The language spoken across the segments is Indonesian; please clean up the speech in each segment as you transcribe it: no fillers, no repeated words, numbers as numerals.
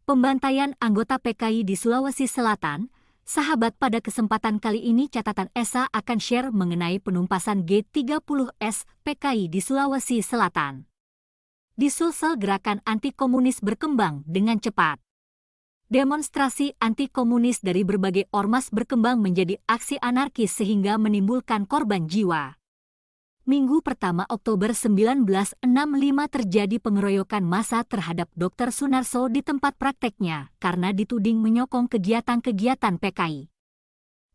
Pembantaian anggota PKI di Sulawesi Selatan, sahabat, pada kesempatan kali ini catatan Esa akan share mengenai penumpasan G30S PKI di Sulawesi Selatan. Di Sulsel, gerakan anti-komunis berkembang dengan cepat. Demonstrasi anti-komunis dari berbagai ormas berkembang menjadi aksi anarkis sehingga menimbulkan korban jiwa. Minggu pertama Oktober 1965 terjadi pengeroyokan massa terhadap Dr. Sunarso di tempat prakteknya karena dituding menyokong kegiatan-kegiatan PKI.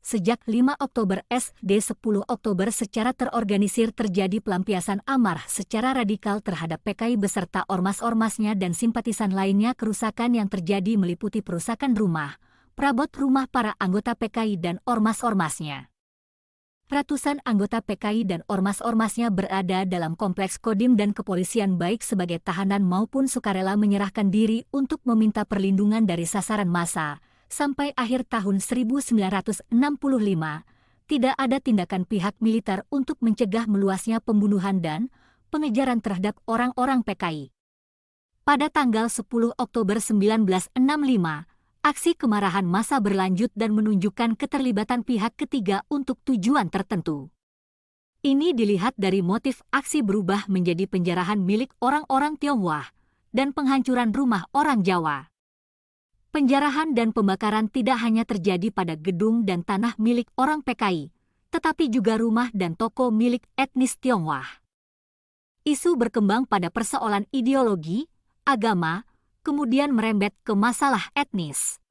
Sejak 5 Oktober SD 10 Oktober secara terorganisir terjadi pelampiasan amarah secara radikal terhadap PKI beserta ormas-ormasnya dan simpatisan lainnya. Kerusakan yang terjadi meliputi perusakan rumah, perabot rumah para anggota PKI dan ormas-ormasnya. Ratusan anggota PKI dan ormas-ormasnya berada dalam kompleks Kodim dan kepolisian baik sebagai tahanan maupun sukarela menyerahkan diri untuk meminta perlindungan dari sasaran massa. Sampai akhir tahun 1965, tidak ada tindakan pihak militer untuk mencegah meluasnya pembunuhan dan pengejaran terhadap orang-orang PKI. Pada tanggal 10 Oktober 1965, aksi kemarahan massa berlanjut dan menunjukkan keterlibatan pihak ketiga untuk tujuan tertentu. Ini dilihat dari motif aksi berubah menjadi penjarahan milik orang-orang Tionghoa dan penghancuran rumah orang Jawa. Penjarahan dan pembakaran tidak hanya terjadi pada gedung dan tanah milik orang PKI, tetapi juga rumah dan toko milik etnis Tionghoa. Isu berkembang pada persoalan ideologi, agama, kemudian merembet ke masalah etnis.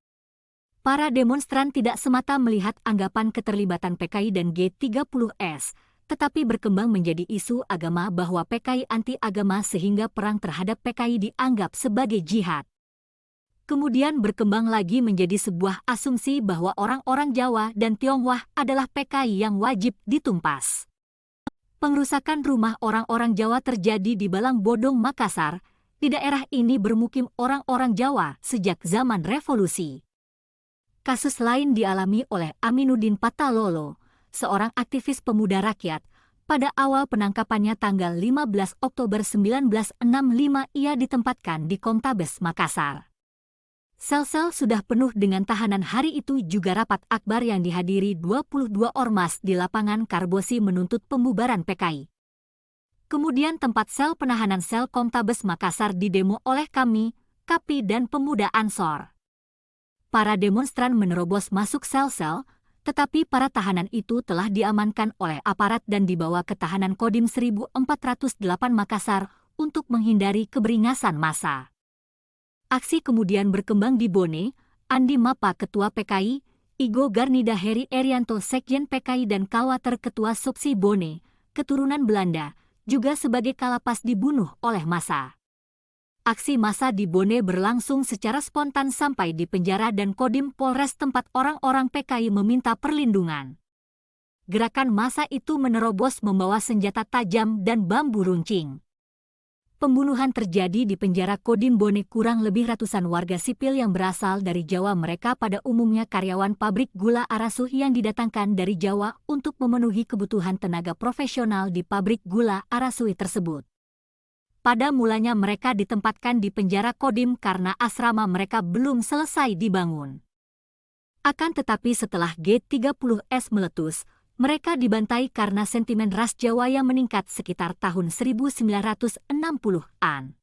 Para demonstran tidak semata melihat anggapan keterlibatan PKI dan G30S, tetapi berkembang menjadi isu agama bahwa PKI anti-agama sehingga perang terhadap PKI dianggap sebagai jihad. Kemudian berkembang lagi menjadi sebuah asumsi bahwa orang-orang Jawa dan Tionghoa adalah PKI yang wajib ditumpas. Pengrusakan rumah orang-orang Jawa terjadi di Balang Bodong, Makassar. Di daerah ini bermukim orang-orang Jawa sejak zaman revolusi. Kasus lain dialami oleh Aminuddin Patalolo, seorang aktivis pemuda rakyat. Pada awal penangkapannya tanggal 15 Oktober 1965 ia ditempatkan di Komtabes Makassar. Sel-sel sudah penuh dengan tahanan. Hari itu juga rapat akbar yang dihadiri 22 ormas di lapangan Karbosi menuntut pembubaran PKI. Kemudian tempat sel penahanan sel Komtabes Makassar didemo oleh kami, KAPI dan pemuda Ansor. Para demonstran menerobos masuk sel-sel, tetapi para tahanan itu telah diamankan oleh aparat dan dibawa ke tahanan Kodim 1408 Makassar untuk menghindari keberingasan massa. Aksi kemudian berkembang di Bone. Andi Mapa, Ketua PKI, Igo Garnida Heri Erianto, Sekjen PKI dan Kawater Ketua Sopsi Bone, keturunan Belanda, juga sebagai kalapas dibunuh oleh massa. Aksi massa di Bone berlangsung secara spontan sampai di penjara dan Kodim Polres tempat orang-orang PKI meminta perlindungan. Gerakan massa itu menerobos membawa senjata tajam dan bambu runcing. Pembunuhan terjadi di penjara Kodim Bone. Kurang lebih ratusan warga sipil yang berasal dari Jawa, mereka pada umumnya karyawan pabrik gula Arasuh yang didatangkan dari Jawa untuk memenuhi kebutuhan tenaga profesional di pabrik gula Arasuh tersebut. Pada mulanya mereka ditempatkan di penjara Kodim karena asrama mereka belum selesai dibangun. Akan tetapi setelah G30S meletus, mereka dibantai karena sentimen ras Jawa yang meningkat sekitar tahun 1960-an.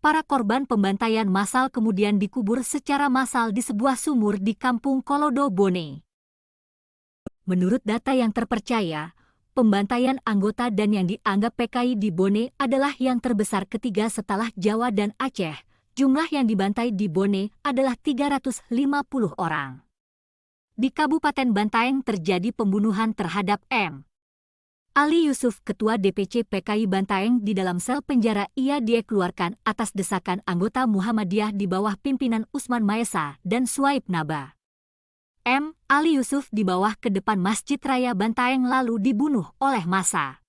Para korban pembantaian massal kemudian dikubur secara massal di sebuah sumur di Kampung Kolodo, Bone. Menurut data yang terpercaya, pembantaian anggota dan yang dianggap PKI di Bone adalah yang terbesar ketiga setelah Jawa dan Aceh. Jumlah yang dibantai di Bone adalah 350 orang. Di Kabupaten Bantaeng terjadi pembunuhan terhadap M. Ali Yusuf, Ketua DPC PKI Bantaeng. Di dalam sel penjara ia dikeluarkan atas desakan anggota Muhammadiyah di bawah pimpinan Usman Maesa dan Suaib Naba. M. Ali Yusuf dibawa ke depan Masjid Raya Bantaeng lalu dibunuh oleh massa.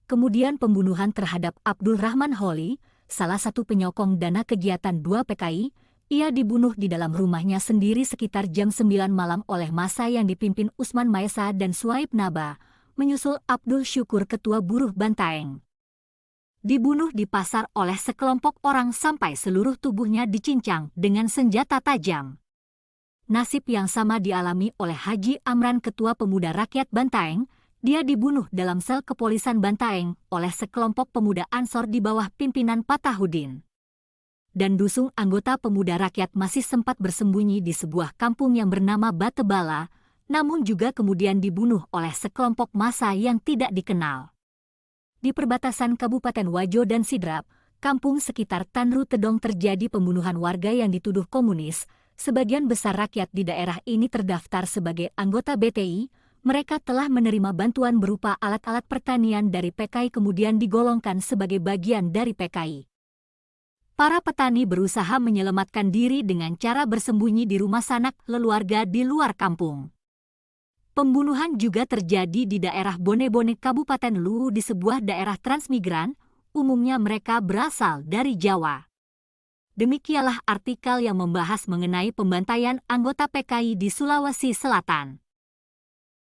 Kemudian pembunuhan terhadap Abdul Rahman Holi, salah satu penyokong dana kegiatan 2 PKI. Ia dibunuh di dalam rumahnya sendiri sekitar jam 9 malam oleh massa yang dipimpin Usman Maesa dan Suaib Naba, menyusul Abdul Syukur, Ketua Buruh Bantaeng. dibunuh di pasar oleh sekelompok orang sampai seluruh tubuhnya dicincang dengan senjata tajam. Nasib yang sama dialami oleh Haji Amran, Ketua Pemuda Rakyat Bantaeng. Dia dibunuh dalam sel kepolisian Bantaeng oleh sekelompok pemuda Ansor di bawah pimpinan Patahudin. Dan Dusung, anggota Pemuda Rakyat, masih sempat bersembunyi di sebuah kampung yang bernama Batebala, namun juga kemudian dibunuh oleh sekelompok massa yang tidak dikenal. Di perbatasan Kabupaten Wajo dan Sidrap, kampung sekitar Tanru Tedong, terjadi pembunuhan warga yang dituduh komunis. Sebagian besar rakyat di daerah ini terdaftar sebagai anggota BTI. Mereka telah menerima bantuan berupa alat-alat pertanian dari PKI kemudian digolongkan sebagai bagian dari PKI. Para petani berusaha menyelamatkan diri dengan cara bersembunyi di rumah sanak keluarga di luar kampung. Pembunuhan juga terjadi di daerah Bone-Bone, Kabupaten Luwu, di sebuah daerah transmigran, umumnya mereka berasal dari Jawa. Demikianlah artikel yang membahas mengenai pembantaian anggota PKI di Sulawesi Selatan.